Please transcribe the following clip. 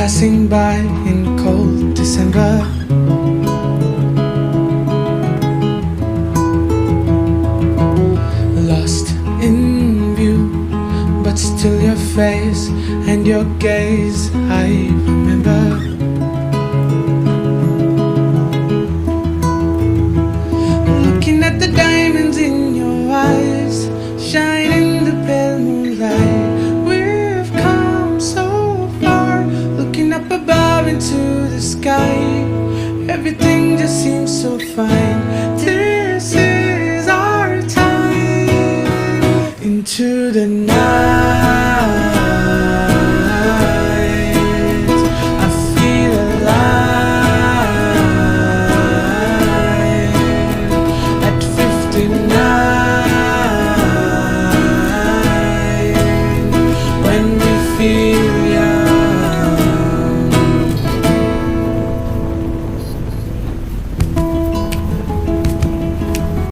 passing by in cold December. Lost in view, but still your face and your gaze I remember. Looking at the diamonds in your eyes, shine in the pale moonlight. We've come so far, looking up above into the sky. Everything just seems so fine.